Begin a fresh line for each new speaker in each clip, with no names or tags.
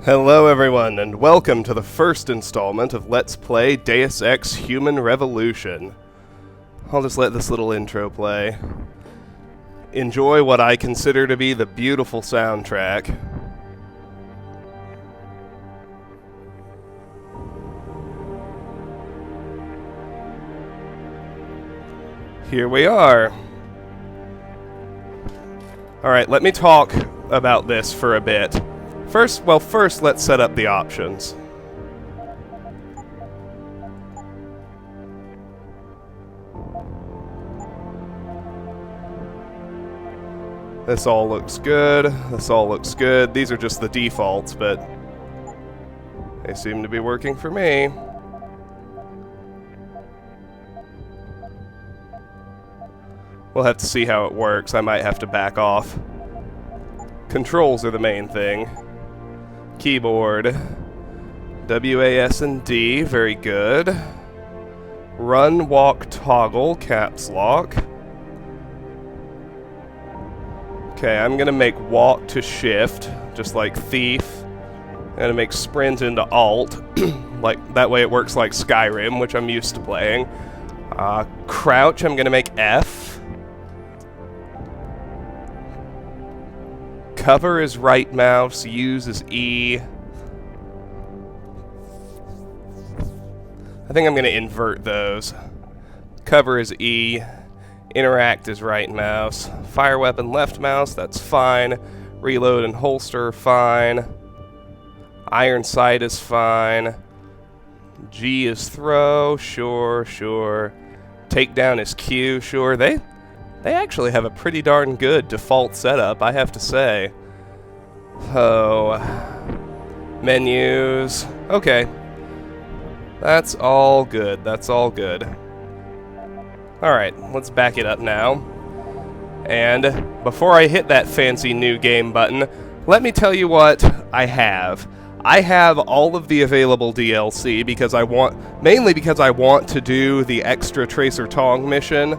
Hello everyone, and welcome to the first installment of Let's Play Deus Ex Human Revolution. I'll just let this little intro play. Enjoy what I consider to be the beautiful soundtrack. Here we are. Alright, let me talk about this for a bit. First, let's set up the options. This all looks good. This all looks good. These are just the defaults, but they seem to be working for me. We'll have to see how it works. I might have to back off. Controls are the main thing. Keyboard. WAS and D, very good. Run, walk, toggle, caps lock. Okay, I'm gonna make walk to shift, just like Thief. I'm gonna make sprint into alt, like that way it works like Skyrim, which I'm used to playing. Crouch, I'm gonna make F. Cover is right mouse, use is E. I think I'm going to invert those. Cover is E. Interact is right mouse. Fire weapon left mouse, that's fine. Reload and holster, fine. Iron sight is fine. G is throw, sure. Takedown is Q, sure. They actually have a pretty darn good default setup, I have to say. Oh, menus. Okay. That's all good. Alright, let's back it up now. And before I hit that fancy new game button, let me tell you what I have. I have all of the available DLC mainly because I want to do the extra Tracer Tong mission.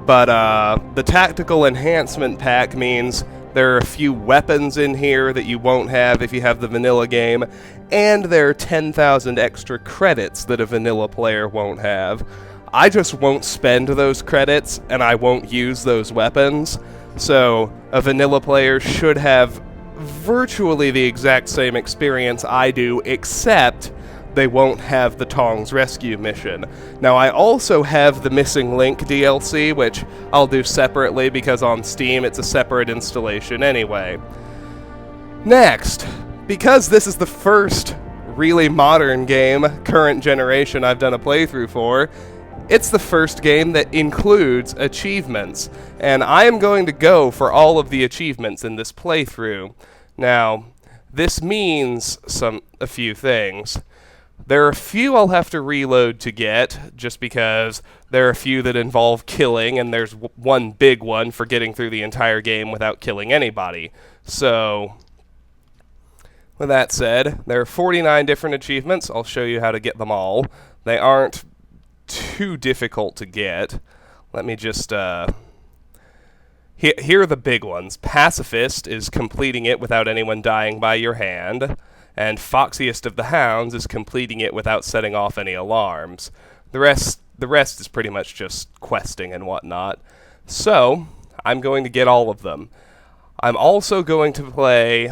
But the Tactical Enhancement Pack means there are a few weapons in here that you won't have if you have the vanilla game, and there are 10,000 extra credits that a vanilla player won't have. I just won't spend those credits, and I won't use those weapons, so a vanilla player should have virtually the exact same experience I do, except they won't have the Tong's Rescue mission. Now, I also have the Missing Link DLC, which I'll do separately because on Steam it's a separate installation anyway. Next, because this is the first really modern game, current generation, I've done a playthrough for, it's the first game that includes achievements, and I am going to go for all of the achievements in this playthrough. Now, this means a few things. There are a few I'll have to reload to get, just because there are a few that involve killing, and there's one big one for getting through the entire game without killing anybody. So, with that said, there are 49 different achievements. I'll show you how to get them all. They aren't too difficult to get. Let me just, here are the big ones. Pacifist is completing it without anyone dying by your hand. And Foxiest of the Hounds is completing it without setting off any alarms. The rest is pretty much just questing and whatnot. So, I'm going to get all of them. I'm also going to play,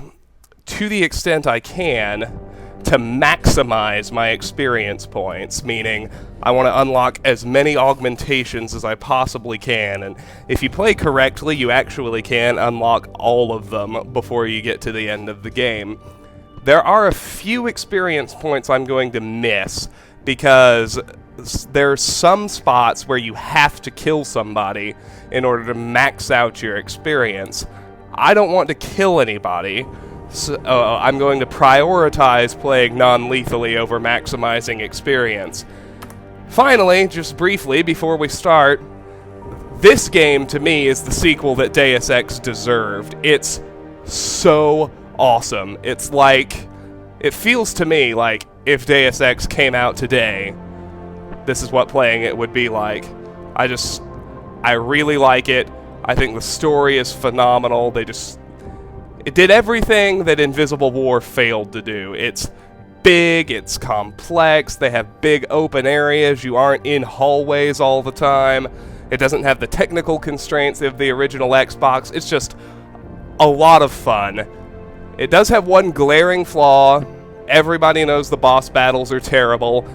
to the extent I can, to maximize my experience points, meaning I want to unlock as many augmentations as I possibly can, and if you play correctly, you actually can unlock all of them before you get to the end of the game. There are a few experience points I'm going to miss, because there's some spots where you have to kill somebody in order to max out your experience. I don't want to kill anybody, so I'm going to prioritize playing non-lethally over maximizing experience. Finally, just briefly before we start, this game to me is the sequel that Deus Ex deserved. It's so awesome. It's like, it feels to me like if Deus Ex came out today, this is what playing it would be like. I really like it. I think the story is phenomenal. It did everything that Invisible War failed to do. It's big, it's complex, they have big open areas, you aren't in hallways all the time. It doesn't have the technical constraints of the original Xbox. It's just a lot of fun. It does have one glaring flaw. Everybody knows the boss battles are terrible.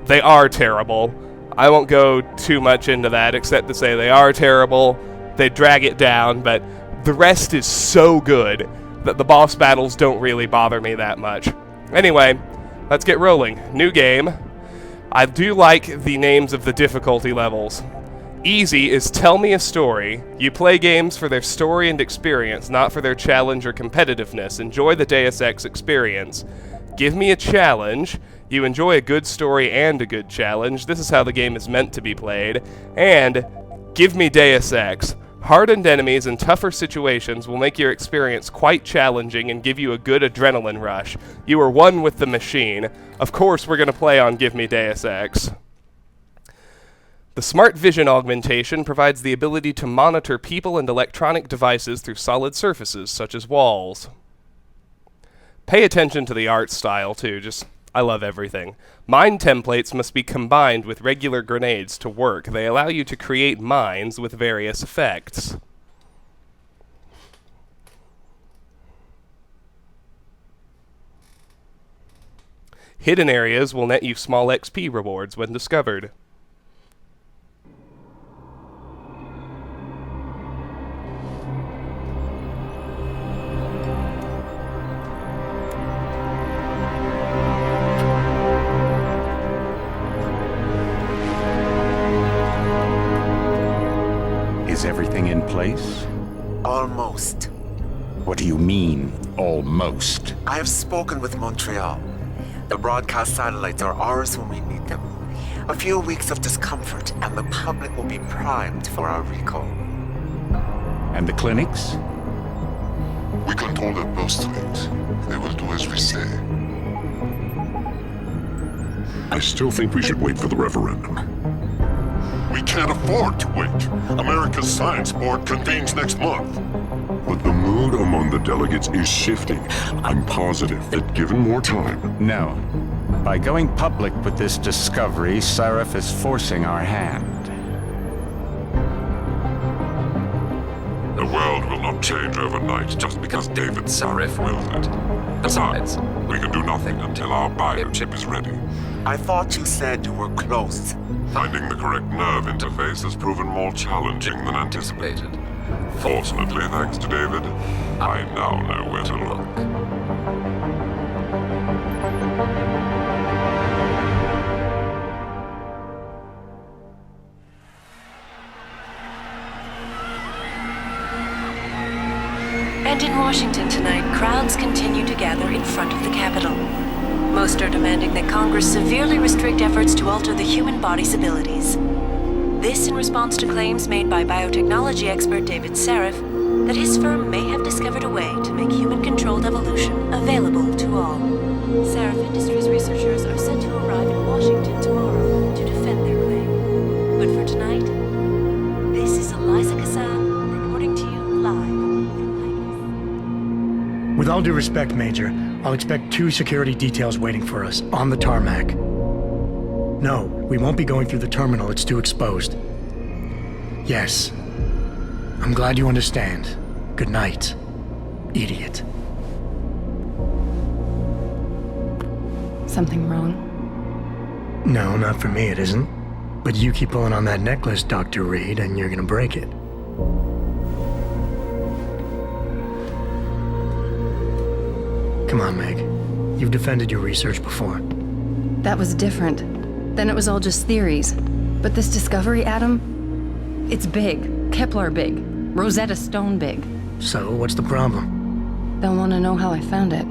They are terrible. I won't go too much into that except to say they are terrible. They drag it down, but the rest is so good that the boss battles don't really bother me that much. Anyway, let's get rolling. New game. I do like the names of the difficulty levels. Easy is tell me a story. You play games for their story and experience, not for their challenge or competitiveness. Enjoy the Deus Ex experience. Give me a challenge. You enjoy a good story and a good challenge. This is how the game is meant to be played. And give me Deus Ex. Hardened enemies and tougher situations will make your experience quite challenging and give you a good adrenaline rush. You are one with the machine. Of course, we're going to play on Give Me Deus Ex. The Smart Vision augmentation provides the ability to monitor people and electronic devices through solid surfaces, such as walls. Pay attention to the art style, too. I love everything. Mine templates must be combined with regular grenades to work. They allow you to create mines with various effects. Hidden areas will net you small XP rewards when discovered.
Is everything in place?
Almost.
What do you mean, almost?
I have spoken with Montreal. The broadcast satellites are ours when we need them. A few weeks of discomfort, and the public will be primed for our recall.
And the clinics?
We control their purse strings. They will do as we say.
I still think we should wait for the referendum.
We can't afford to wait. America's Science Board convenes next month.
But the mood among the delegates is shifting. I'm positive that given more time...
No. By going public with this discovery, Sarif is forcing our hand.
The world will not change overnight just because David Sarif wills it. Besides, we can do nothing until our biochip is ready.
I thought you said you were close.
Finding the correct nerve interface has proven more challenging than anticipated. Fortunately, thanks to David, I now know where to look.
And in Washington tonight, crowds continue to gather in front of the Capitol. Most are demanding that Congress severely restrict efforts to alter the human body's abilities. This in response to claims made by biotechnology expert David Sarif that his firm may have discovered a way to make human-controlled evolution available to all. Sarif Industries researchers are set to arrive in Washington tomorrow to defend their claim. But for tonight, this is Eliza Kassan reporting to you live from Vegas.
With all due respect, Major, I'll expect 2 security details waiting for us on the tarmac. No, we won't be going through the terminal. It's too exposed. Yes. I'm glad you understand. Good night, idiot.
Something wrong?
No, not for me it isn't. But you keep pulling on that necklace, Dr. Reed, and you're gonna break it. Come on, Meg. You've defended your research before.
That was different. Then it was all just theories. But this discovery, Adam, it's big. Kepler big. Rosetta Stone big.
So, what's the problem?
They'll want to know how I found it.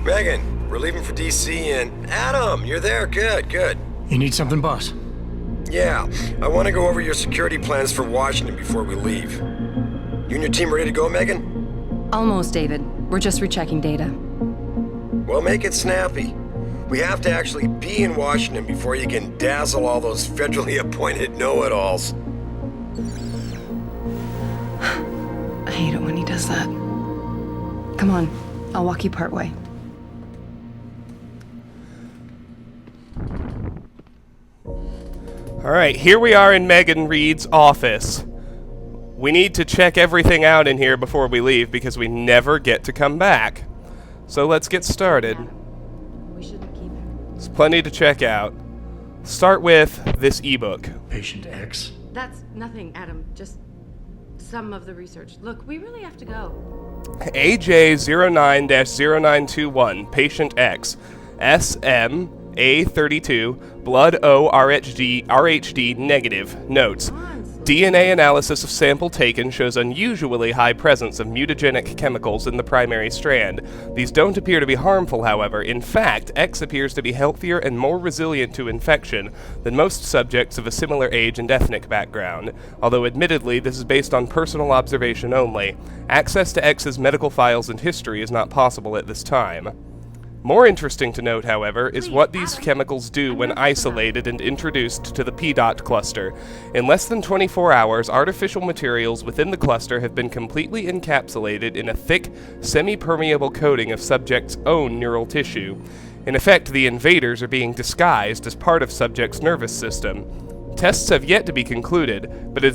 Megan, we're leaving for DC and... Adam, you're there. Good, good.
You need something, boss?
Yeah, I want to go over your security plans for Washington before we leave. You and your team ready to go, Megan?
Almost, David. We're just rechecking data.
Well, make it snappy. We have to actually be in Washington before you can dazzle all those federally appointed know-it-alls.
was that? Come on, I'll walk you partway.
Alright, here we are in Megan Reed's office. We need to check everything out in here before we leave because we never get to come back. So let's get started.
We shouldn't keep him.
There's plenty to check out. Start with this ebook.
Patient X.
That's nothing, Adam. Just some of the research. Look, we really have to go.
AJ09-0921, Patient X, SMA32, Blood O-RHD negative. Notes. DNA analysis of sample taken shows unusually high presence of mutagenic chemicals in the primary strand. These don't appear to be harmful, however. In fact, X appears to be healthier and more resilient to infection than most subjects of a similar age and ethnic background. Although admittedly, this is based on personal observation only. Access to X's medical files and history is not possible at this time. More interesting to note, however, is what these chemicals do when isolated and introduced to the P-dot cluster. In less than 24 hours, artificial materials within the cluster have been completely encapsulated in a thick, semi-permeable coating of subject's own neural tissue. In effect, the invaders are being disguised as part of subject's nervous system. Tests have yet to be concluded, but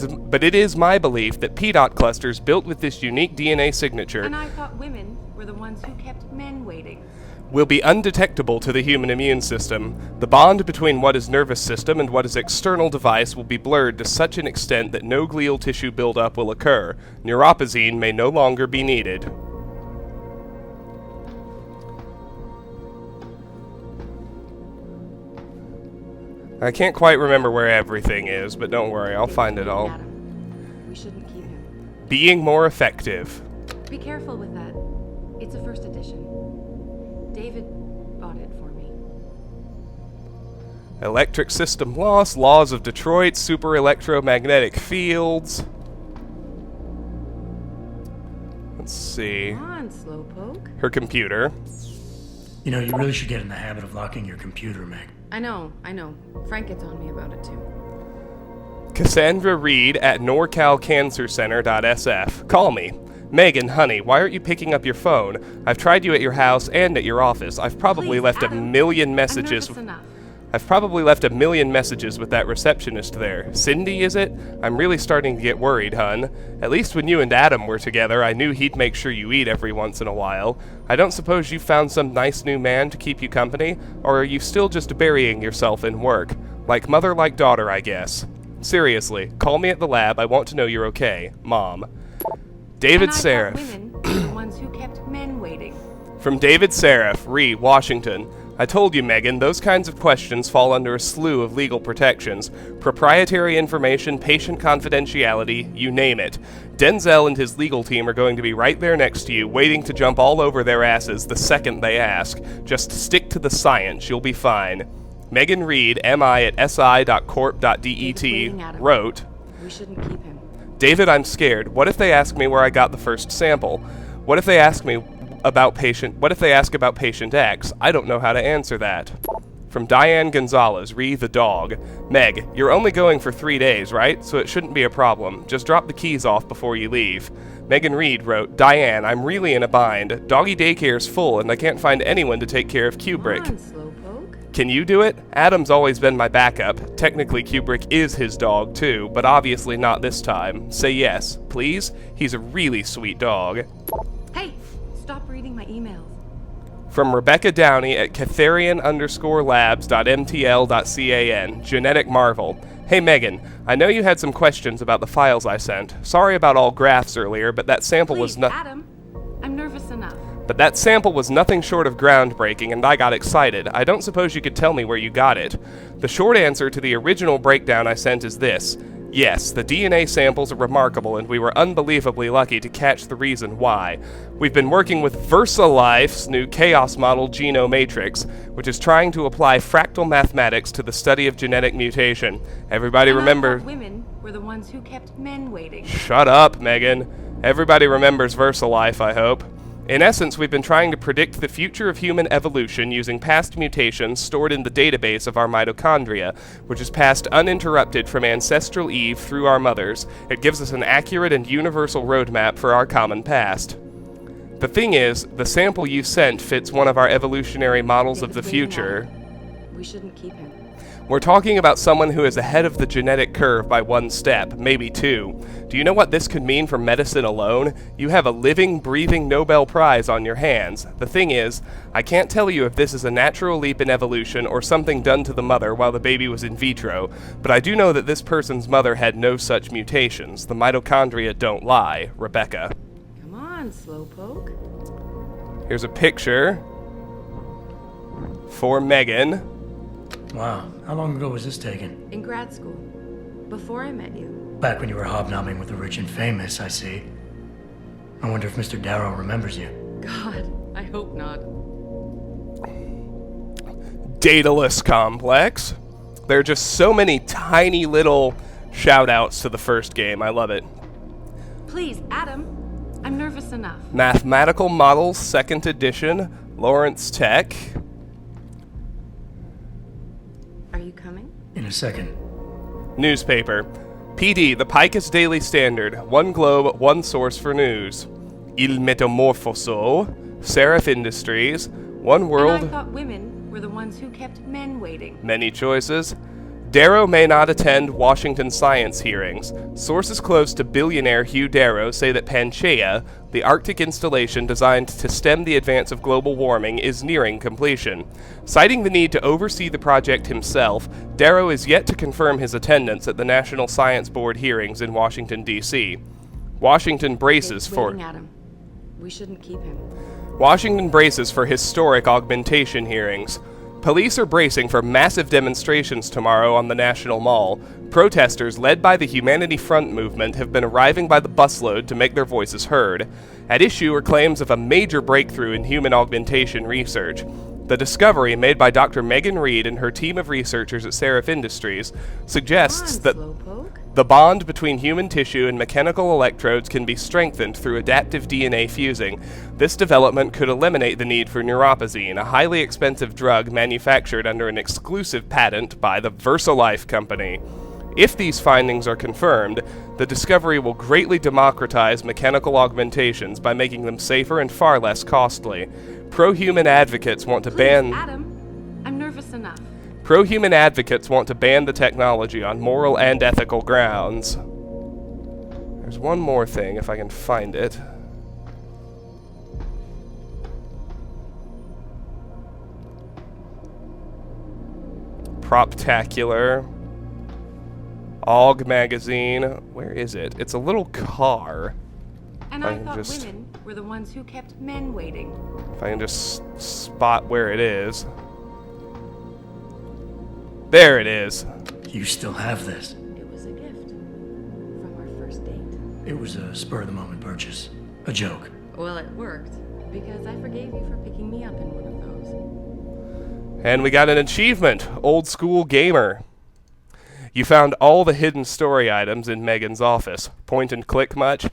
it is my belief that P-dot clusters built with this unique DNA signature
And I thought women were the ones who kept men waiting.
will be undetectable to the human immune system. The bond between what is nervous system and what is external device will be blurred to such an extent that no glial tissue buildup will occur. Neuropazine may no longer be needed. I can't quite remember where everything is, but don't worry, I'll find it all.
Adam, we shouldn't keep him.
Being more effective.
Be careful with that. It's a first edition. David bought it for me.
Electric system loss, laws of Detroit, super electromagnetic fields. Let's see.
Come on, Slowpoke.
Her computer.
You know, you really should get in the habit of locking your computer, Meg.
I know. Frank gets on me about it too.
Cassandra Reed at NorCalCancerCenter.sf. Call me. Megan, honey, why aren't you picking up your phone? I've tried you at your house and at your office. I've probably left a million messages. I've probably left a million messages with that receptionist there. Cindy, is it? I'm really starting to get worried, hun. At least when you and Adam were together, I knew he'd make sure you eat every once in a while. I don't suppose you found some nice new man to keep you company? Or are you still just burying yourself in work? Like mother, like daughter, I guess. Seriously, call me at the lab. I want to know you're okay. Mom. David Seraph.
Women were the ones who kept men waiting.
From David Seraph, Reed, Washington. I told you, Megan, those kinds of questions fall under a slew of legal protections. Proprietary information, patient confidentiality, you name it. Denzel and his legal team are going to be right there next to you, waiting to jump all over their asses the second they ask. Just stick to the science, you'll be fine. Megan Reed, MI at si.corp.det, wrote,
We shouldn't keep him.
David, I'm scared. What if they ask me where I got the first sample? What if they ask about patient X? I don't know how to answer that. From Diane Gonzalez, Ree the dog. Meg, you're only going for 3 days, right? So it shouldn't be a problem. Just drop the keys off before you leave. Megan Reed wrote, Diane, I'm really in a bind. Doggy daycare's full and I can't find anyone to take care of Kubrick.
Come on, Slowpoke.
Can you do it? Adam's always been my backup. Technically, Kubrick is his dog, too, but obviously not this time. Say yes, please? He's a really sweet dog.
Hey, stop reading my emails.
From Rebecca Downey at Catharian_labs.mtl.can. Genetic Marvel. Hey Megan, I know you had some questions about the files I sent. Sorry about all graphs earlier, but that sample was not.
Adam, I'm nervous enough.
But that sample was nothing short of groundbreaking, and I got excited. I don't suppose you could tell me where you got it. The short answer to the original breakdown I sent is this. Yes, the DNA samples are remarkable, and we were unbelievably lucky to catch the reason why. We've been working with VersaLife's new chaos model Genomatrix, which is trying to apply fractal mathematics to the study of genetic mutation. Everybody remember...
I thought women were the ones who kept men waiting.
Shut up, Megan. Everybody remembers VersaLife, I hope. In essence, we've been trying to predict the future of human evolution using past mutations stored in the database of our mitochondria, which is passed uninterrupted from ancestral Eve through our mothers. It gives us an accurate and universal roadmap for our common past. The thing is, the sample you sent fits one of our evolutionary models of the future.
We shouldn't keep him.
We're talking about someone who is ahead of the genetic curve by 1 step, maybe 2. Do you know what this could mean for medicine alone? You have a living, breathing Nobel Prize on your hands. The thing is, I can't tell you if this is a natural leap in evolution or something done to the mother while the baby was in vitro, but I do know that this person's mother had no such mutations. The mitochondria don't lie. Rebecca.
Come on, Slowpoke.
Here's a picture for Megan.
Wow, how long ago was this taken?
In grad school. Before I met you.
Back when you were hobnobbing with the rich and famous, I see. I wonder if Mr. Darrow remembers you.
God, I hope not.
Daedalus Complex. There are just so many tiny little shout-outs to the first game. I love it.
Please, Adam. I'm nervous enough.
Mathematical Models, 2nd edition. Lawrence Tech.
Are you coming?
In a second.
Newspaper. PD, the Picus Daily Standard. 1 globe, 1 source for news. Il Metamorfoso. Seraph Industries. 1 world.
And I thought women were the ones who kept men waiting.
Many choices. Darrow may not attend Washington science hearings. Sources close to billionaire Hugh Darrow say that Panchaea, the Arctic installation designed to stem the advance of global warming, is nearing completion. Citing the need to oversee the project himself, Darrow is yet to confirm his attendance at the National Science Board hearings in Washington, D.C. Washington braces for...
Adam. We shouldn't keep him.
Washington braces for historic augmentation hearings. Police are bracing for massive demonstrations tomorrow on the National Mall. Protesters led by the Humanity Front movement have been arriving by the busload to make their voices heard. At issue are claims of a major breakthrough in human augmentation research. The discovery made by Dr. Megan Reed and her team of researchers at Seraph Industries suggests that the bond between human tissue and mechanical electrodes can be strengthened through adaptive DNA fusing. This development could eliminate the need for neuropozyne, a highly expensive drug manufactured under an exclusive patent by the VersaLife company. If these findings are confirmed, the discovery will greatly democratize mechanical augmentations by making them safer and far less costly. Pro-human advocates want to ban...
Adam, I'm nervous enough.
Pro-human advocates want to ban the technology on moral and ethical grounds. There's one more thing, if I can find it. Proptacular. Aug magazine. Where is it? It's a little car.
And I thought women were the ones who kept men waiting.
If I can just spot where it is. There it is.
You still have this.
It was a gift from our first date.
It was a spur-of-the-moment purchase. A joke.
Well, it worked, because I forgave you for picking me up in one of those.
And we got an achievement. Old school gamer. You found all the hidden story items in Megan's office. Point and click much?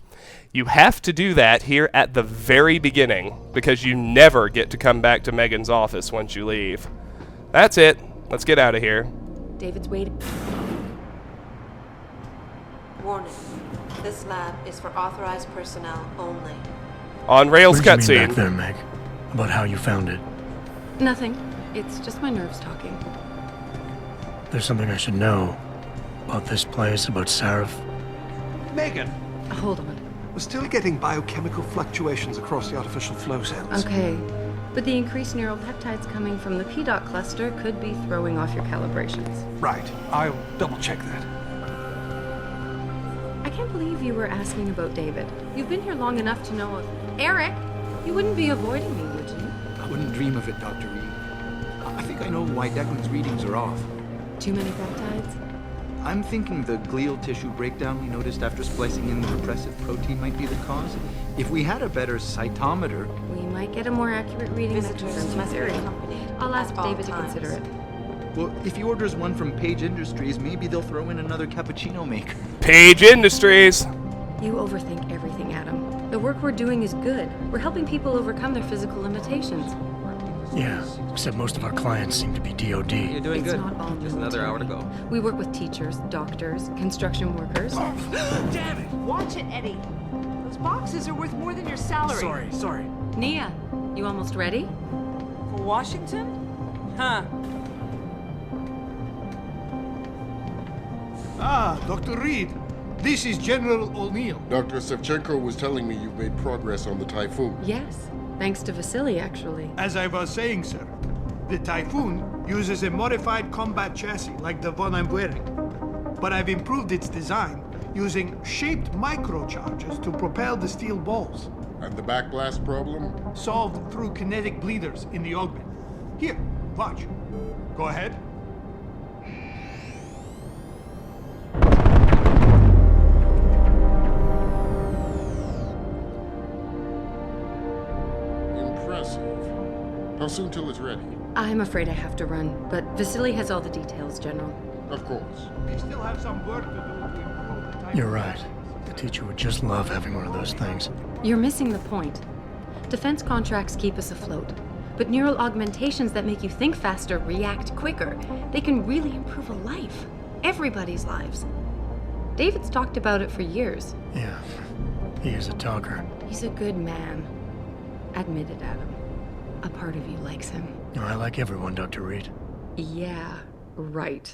You have to do that here at the very beginning, because you never get to come back to Megan's office once you leave. That's it. Let's get out of here.
David's waiting.
Warning. This lab is for authorized personnel only.
On rails
What did you mean
cutscene.
back there, Meg? About how you found it?
Nothing. It's just my nerves talking.
There's something I should know. About this place, about Seraph.
Megan!
Hold on.
We're still getting biochemical fluctuations across the artificial flow cells.
Okay. But the increased neural peptides coming from the PDOT cluster could be throwing off your calibrations.
Right. I'll double check that.
I can't believe you were asking about David. You've been here long enough to know of... Eric! You wouldn't be avoiding me, would you?
I wouldn't dream of it, Dr. Reed. I think I know why Declan's readings are off.
Too many peptides?
I'm thinking the glial tissue breakdown we noticed after splicing in the repressive protein might be the cause. If we had a better cytometer...
We might get a more accurate reading that confirms your theory. I'll ask David to consider it.
Well, if he orders one from Page Industries, maybe they'll throw in another cappuccino maker.
Page Industries!
You overthink everything, Adam. The work we're doing is good. We're helping people overcome their physical limitations.
Yeah, except most of our clients seem to be DOD.
You're doing
It's
good.
not all
Just another hour to go.
We work with teachers, doctors, construction workers.
Damn it!
Watch it, Eddie. Those boxes are worth more than your salary.
Sorry.
Nia, you almost ready?
For Washington? Huh.
Ah, Dr. Reed. This is General O'Neill.
Dr. Sevchenko was telling me you've made progress on the Typhoon.
Yes, thanks to Vasily, actually.
As I was saying, sir, the Typhoon uses a modified combat chassis like the one I'm wearing. But I've improved its design using shaped microcharges to propel the steel balls.
And the backblast problem?
Solved through kinetic bleeders in the augment. Here, watch. Go ahead.
Impressive. How soon till it's ready?
I'm afraid I have to run, but Vasily has all the details, General.
Of course.
We still have some work to do to improve the Typhoon.
You're right. The teacher would just love having one of those things.
You're missing the point. Defense contracts keep us afloat, but neural augmentations that make you think faster, react quicker, they can really improve a life. Everybody's lives. David's talked about it for years.
Yeah, he is a talker.
He's a good man. Admit it, Adam. A part of you likes him.
I like everyone, Dr. Reed.
Yeah, right.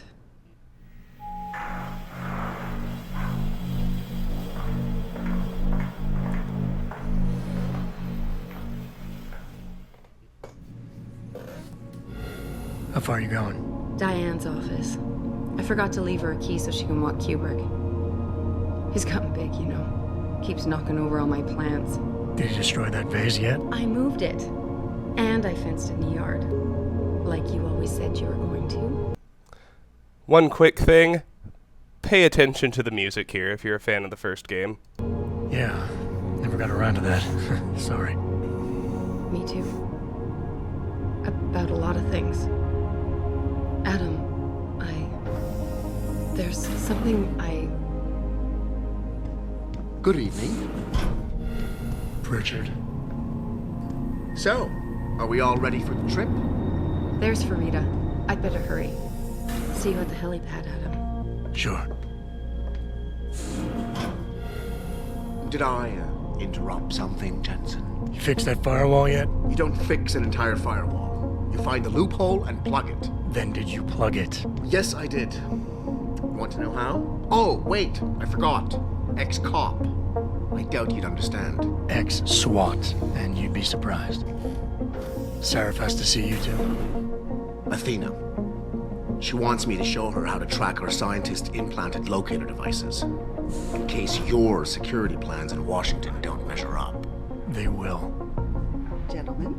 How far are you going?
Diane's office. I forgot to leave her a key so she can walk Kubrick. He's gotten big, you know. Keeps knocking over all my plants.
Did you destroy that vase yet?
I moved it. And I fenced it in the yard. Like you always said you were going to.
One quick thing. Pay attention to the music here if you're a fan of the first game.
Yeah, never got around to that. Sorry.
Me too. About a lot of things. Adam, there's something
Good evening.
Pritchard.
So, are we all ready for the trip?
There's Farida. I'd better hurry. See you at the helipad, Adam.
Sure.
Did I interrupt something, Jensen?
You fixed that firewall yet?
You don't fix an entire firewall. You find the loophole and plug it.
Then did you plug it?
Yes, I did. Want to know how? Oh, wait, I forgot. Ex-cop. I doubt you'd understand.
Ex-SWAT, and you'd be surprised. Sarif has to see you too.
Athena. She wants me to show her how to track her scientist-implanted locator devices. In case your security plans in Washington don't measure up.
They will.
Gentlemen,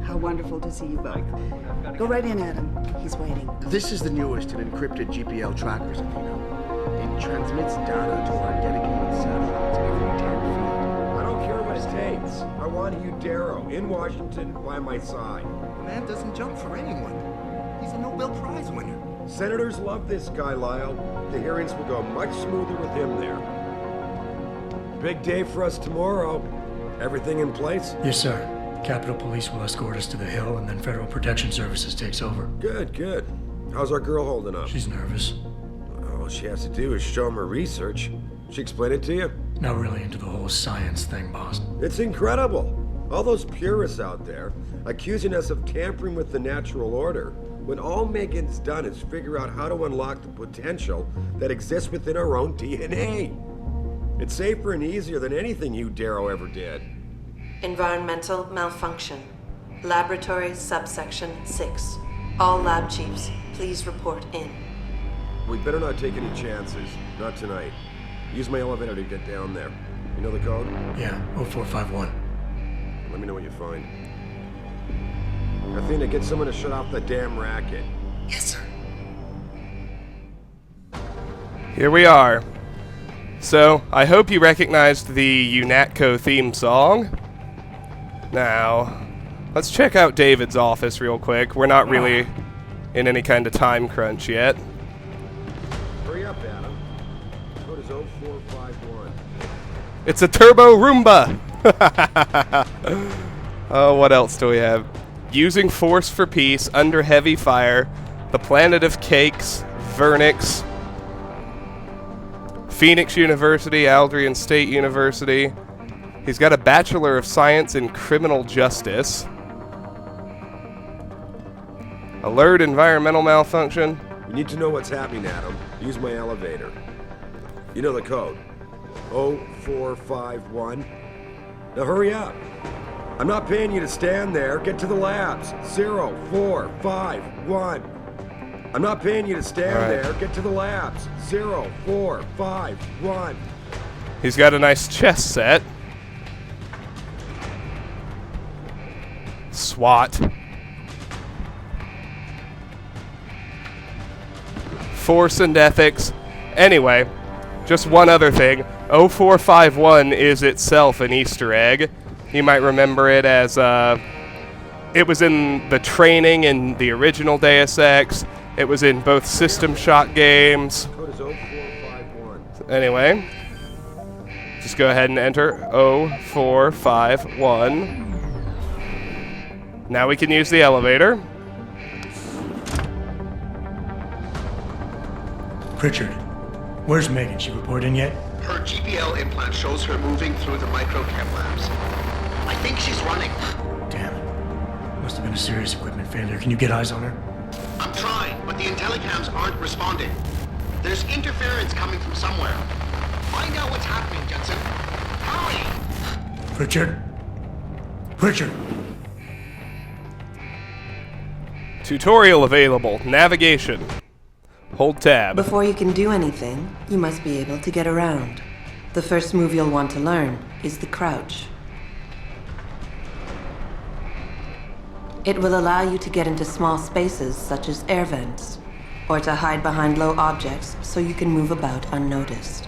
how wonderful to see you both. Go right in, Adam. He's waiting.
This is the newest in encrypted GPL trackers, Athena. It transmits data to our dedicated satellites every 10 feet.
I don't care what it takes. I want you, Darrow, in Washington, by my side.
The man doesn't jump for anyone. He's a Nobel Prize winner.
Senators love this guy, Lyle. The hearings will go much smoother with him there. Big day for us tomorrow. Everything in place?
Yes, sir. Capitol Police will escort us to the Hill, and then Federal Protection Services takes over.
Good, good. How's our girl holding up?
She's nervous.
All she has to do is show him her research. She explain it to you?
Not really into the whole science thing, boss.
It's incredible. All those purists out there accusing us of tampering with the natural order, when all Megan's done is figure out how to unlock the potential that exists within our own DNA. It's safer and easier than anything you, Darrow, ever did.
Environmental malfunction. Laboratory subsection 6. All lab chiefs, please report in.
We better not take any chances. Not tonight. Use my elevator to get down there. You know the code?
Yeah, 0451.
Let me know what you find. Athena, get someone to shut off the damn racket.
Yes, sir.
Here we are. So, I hope you recognized the UNATCO theme song. Now, let's check out David's office real quick. We're not really in any kind of time crunch yet.
Hurry up, Adam. Code is 0451.
It's a turbo Roomba! Oh, what else do we have? Using force for peace, under heavy fire, the planet of cakes, Vernix, Phoenix University, Aldrian State University. He's got a Bachelor of Science in Criminal Justice. Alert environmental malfunction.
We need to know what's happening, Adam. Use my elevator. You know the code. 0451. Now hurry up. I'm not paying you to stand there. Get to the labs. 0451. I'm not paying you to stand there. Get to the labs. 0451.
He's got a nice chess set. SWAT. Force and ethics. Anyway, just one other thing. 0451 is itself an Easter egg. You might remember it as, it was in the training in the original Deus Ex. It was in both System Shock games.
Code is 0451.
Anyway, just go ahead and enter 0451. Now we can use the elevator.
Pritchard, where's Megan? She report in yet?
Her GPL implant shows her moving through the microchem labs. I think she's running.
Damn it. Must have been a serious equipment failure. Can you get eyes on her?
I'm trying, but the intellicams aren't responding. There's interference coming from somewhere. Find out what's happening, Jensen. Hurry!
Pritchard? Pritchard!
Tutorial available. Navigation. Hold tab.
Before you can do anything, you must be able to get around. The first move you'll want to learn is the crouch. It will allow you to get into small spaces such as air vents, or to hide behind low objects so you can move about unnoticed.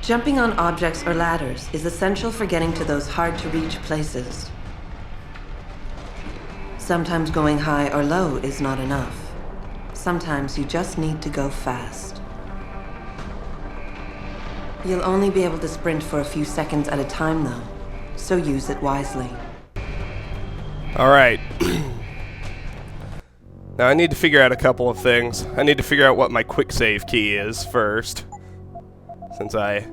Jumping on objects or ladders is essential for getting to those hard-to-reach places. Sometimes going high or low is not enough. Sometimes you just need to go fast. You'll only be able to sprint for a few seconds at a time, though, so use it wisely.
Alright. Now I need to figure out a couple of things. I need to figure out what my quick save key is first, since I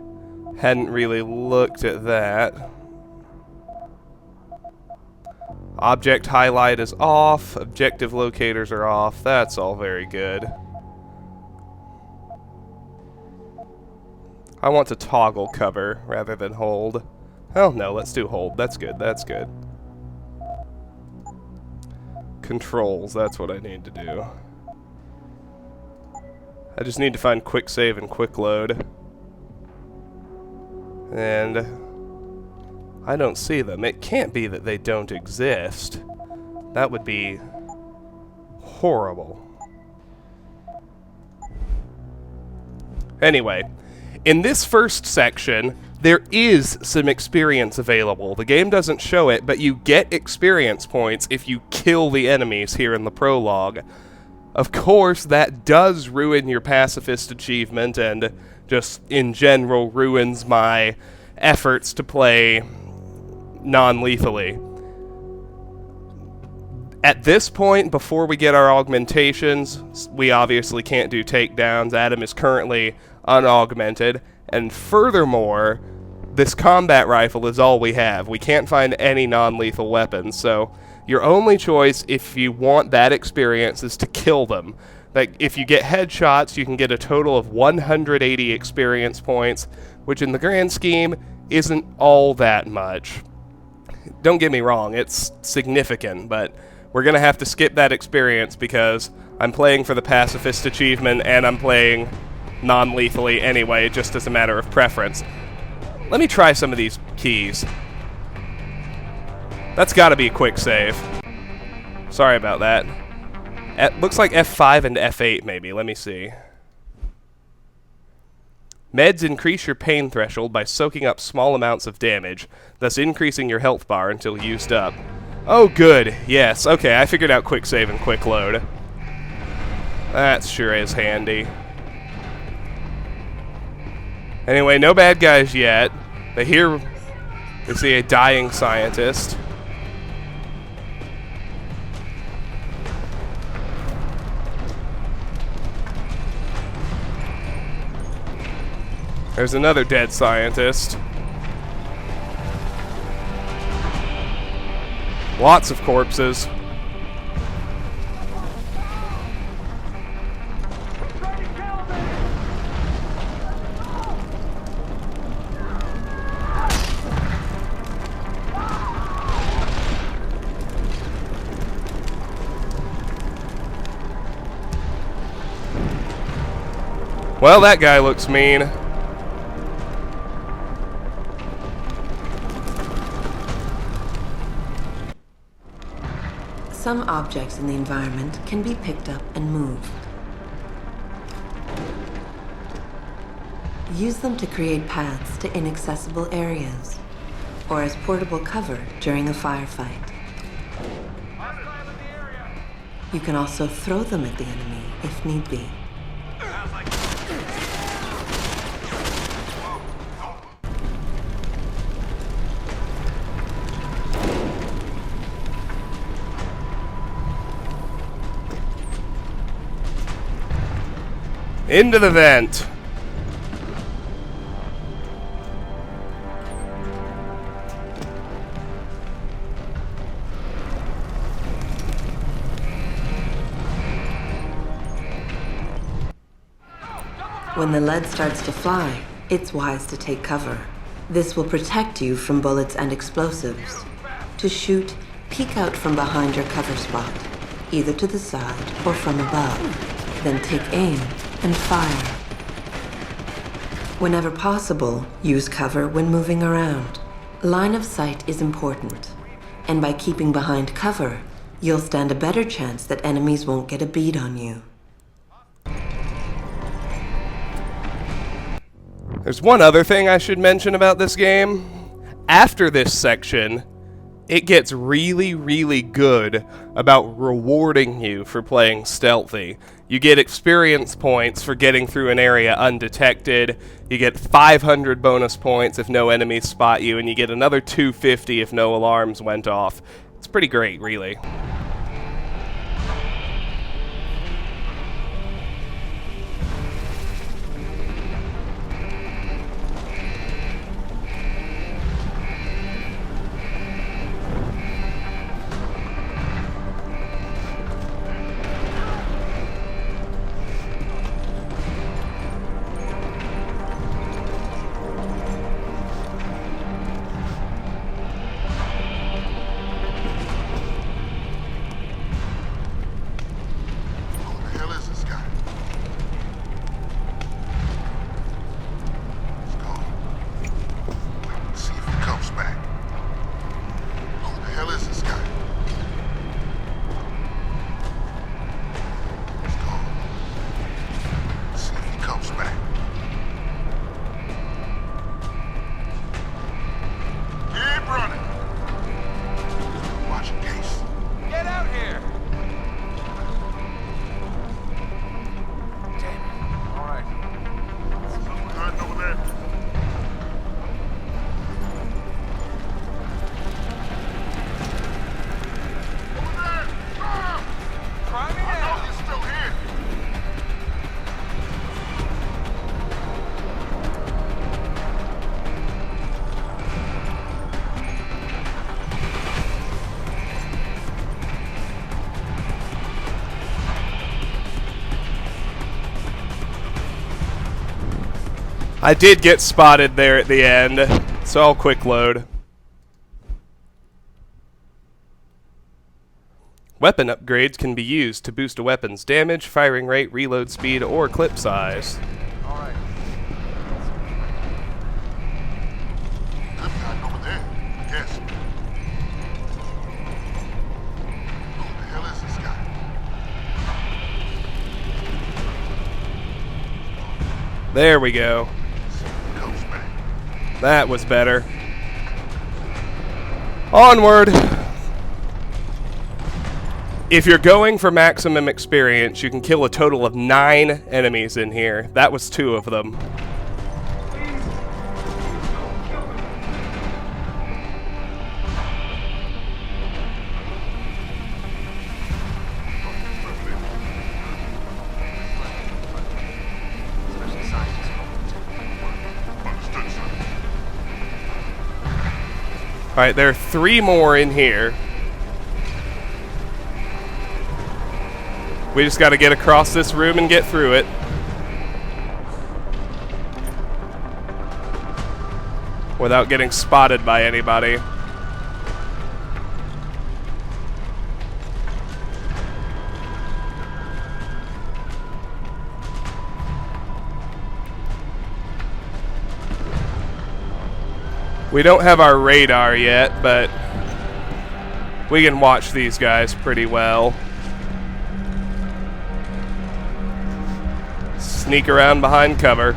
hadn't really looked at that. Object highlight is off, objective locators are off, that's all very good. I want to toggle cover rather than hold. Oh no, let's do hold, that's good, that's good. Controls, that's what I need to do. I just need to find quick save and quick load. And I don't see them. It can't be that they don't exist. That would be horrible. Anyway, in this first section, there is some experience available. The game doesn't show it, but you get experience points if you kill the enemies here in the prologue. Of course, that does ruin your pacifist achievement and just in general ruins my efforts to play non-lethally. At this point, before we get our augmentations, we obviously can't do takedowns. Adam is currently unaugmented, and furthermore, this combat rifle is all we have. We can't find any non-lethal weapons, so your only choice if you want that experience is to kill them. Like, if you get headshots, you can get a total of 180 experience points, which in the grand scheme isn't all that much. Don't get me wrong, it's significant, but we're going to have to skip that experience because I'm playing for the pacifist achievement and I'm playing non-lethally anyway, just as a matter of preference. Let me try some of these keys. That's got to be a quick save. Sorry about that. It looks like F5 and F8 maybe. Let me see. Meds increase your pain threshold by soaking up small amounts of damage, thus increasing your health bar until used up. Oh, good. Yes. Okay, I figured out quick save and quick load. That sure is handy. Anyway, no bad guys yet. But here we see a dying scientist. There's another dead scientist. Lots of corpses. Well, that guy looks mean.
Some objects in the environment can be picked up and moved. Use them to create paths to inaccessible areas, or as portable cover during a firefight. You can also throw them at the enemy if need be.
Into the vent.
When the lead starts to fly, it's wise to take cover. This will protect you from bullets and explosives. To shoot, peek out from behind your cover spot, either to the side or from above. Then take aim and fire. Whenever possible, use cover when moving around. Line of sight is important, and by keeping behind cover, you'll stand a better chance that enemies won't get a bead on you.
There's one other thing I should mention about this game. After this section, it gets really, really good about rewarding you for playing stealthy. You get experience points for getting through an area undetected. You get 500 bonus points if no enemies spot you, and you get another 250 if no alarms went off. It's pretty great, really. I did get spotted there at the end, so I'll quick load. Weapon upgrades can be used to boost a weapon's damage, firing rate, reload speed, or clip size.
Alright. Good guy over there. Yes. Who the hell is this guy?
There we go. That was better. Onward! If you're going for maximum experience, you can kill a total of 9 enemies in here. That was 2 of them. Alright, there are 3 more in here. We just gotta get across this room and get through it. Without getting spotted by anybody. We don't have our radar yet, but we can watch these guys pretty well. Sneak around behind cover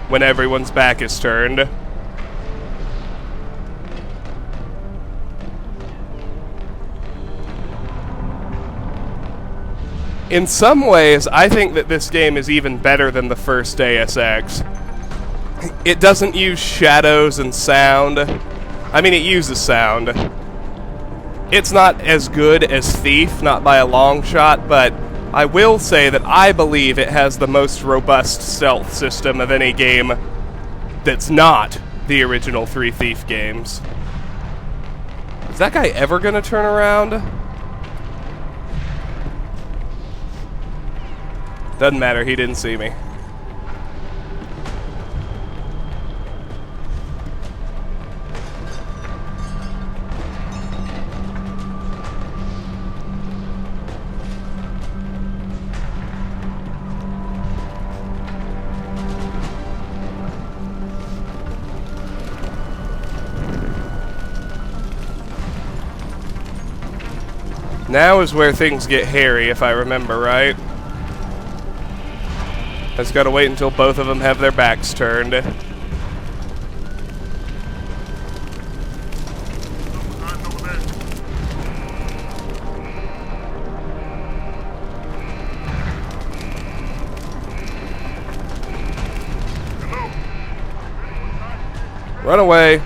when everyone's back is turned. In some ways, I think that this game is even better than the first Deus Ex. It doesn't use shadows and sound. I mean, it uses sound. It's not as good as Thief, not by a long shot, but I will say that I believe it has the most robust stealth system of any game that's not the original 3 Thief games. Is that guy ever gonna turn around? Doesn't matter, he didn't see me. Now is where things get hairy, if I remember right. I just gotta wait until both of them have their backs turned. Run away.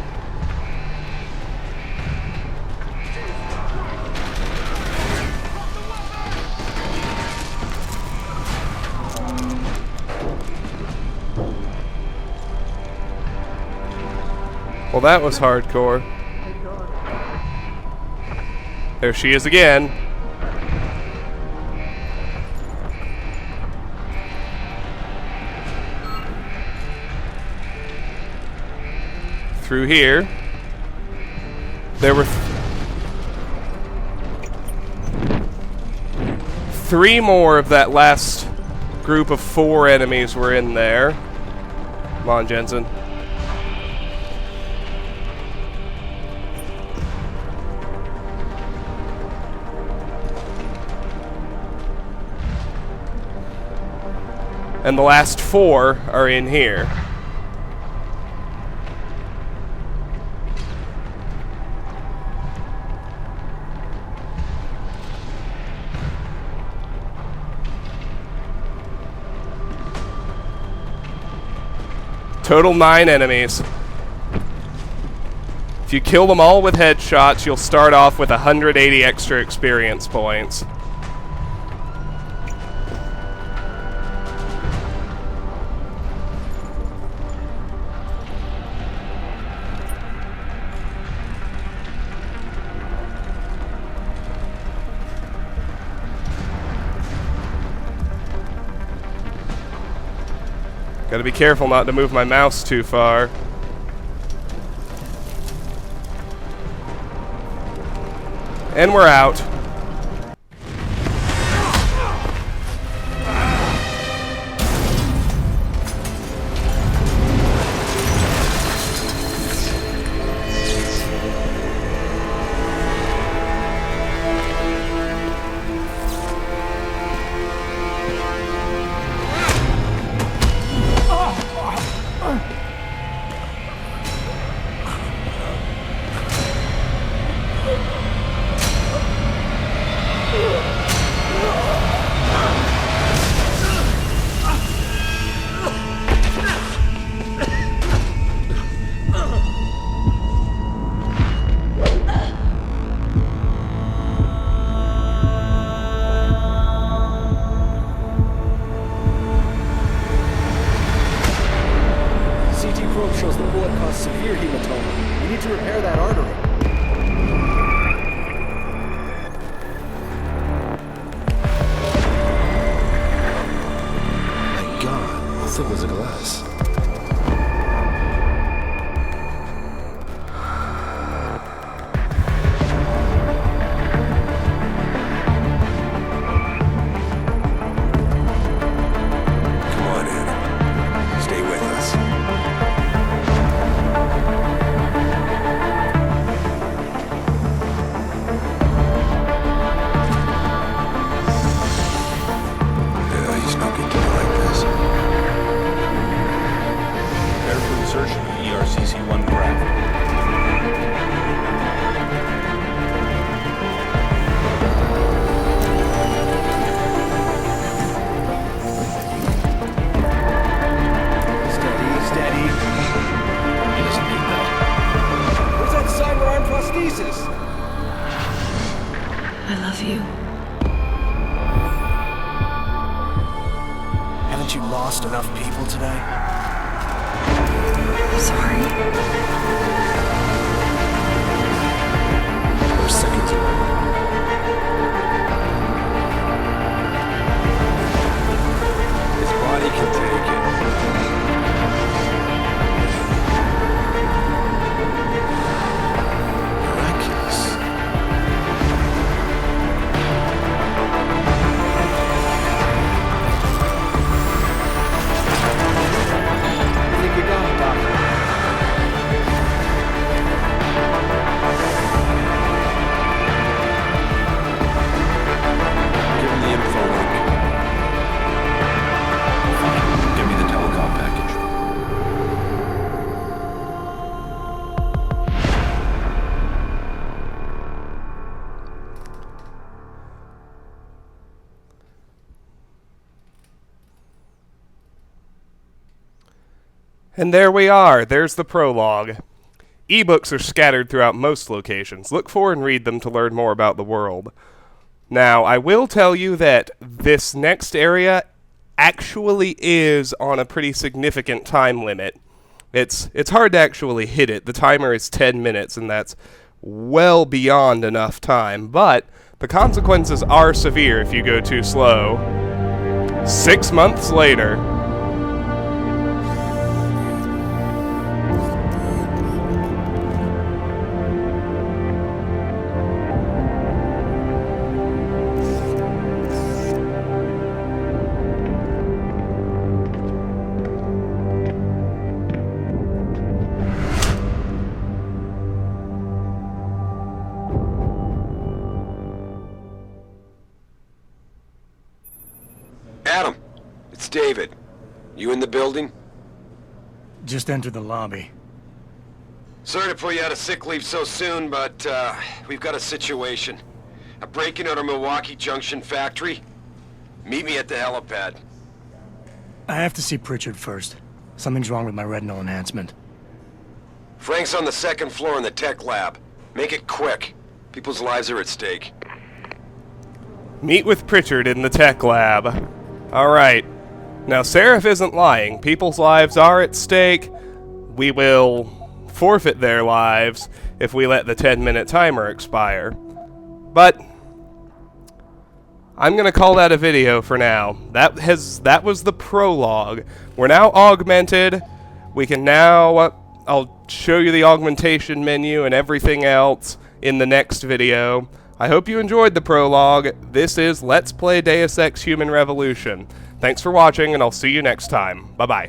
Well, that was hardcore. There she is again. Through here. There were 3 more of that last group of 4 enemies were in there. Come on, Jensen. And the last 4 are in here. Total 9 enemies. If you kill them all with headshots, you'll start off with 180 extra experience points. Gotta be careful not to move my mouse too far. And we're out.
Jesus!
I love you.
Haven't you lost enough people today?
I'm sorry.
We're seconds away. His body can take it. Miraculous. I think we got it, Doctor. Give him the info link. Fine. Give me the telecom package.
And there we are. There's the prologue. Ebooks are scattered throughout most locations. Look for and read them to learn more about the world. Now, I will tell you that this next area actually is on a pretty significant time limit. It's hard to actually hit it. The timer is 10 minutes, and that's well beyond enough time. But the consequences are severe if you go too slow. 6 months later...
Adam, it's David. You in the building?
Just entered the lobby.
Sorry to pull you out of sick leave so soon, but we've got a situation. A break-in at our Milwaukee Junction factory. Meet me at the helipad.
I have to see Pritchard first. Something's wrong with my retinal enhancement.
Frank's on the second floor in the tech lab. Make it quick. People's lives are at stake.
Meet with Pritchard in the tech lab. Alright. Now, Seraph isn't lying. People's lives are at stake. We will forfeit their lives if we let the 10-minute timer expire. But I'm going to call that a video for now. That was the prologue. We're now augmented. We can now... I'll show you the augmentation menu and everything else in the next video. I hope you enjoyed the prologue. This is Let's Play Deus Ex Human Revolution. Thanks for watching, and I'll see you next time. Bye-bye.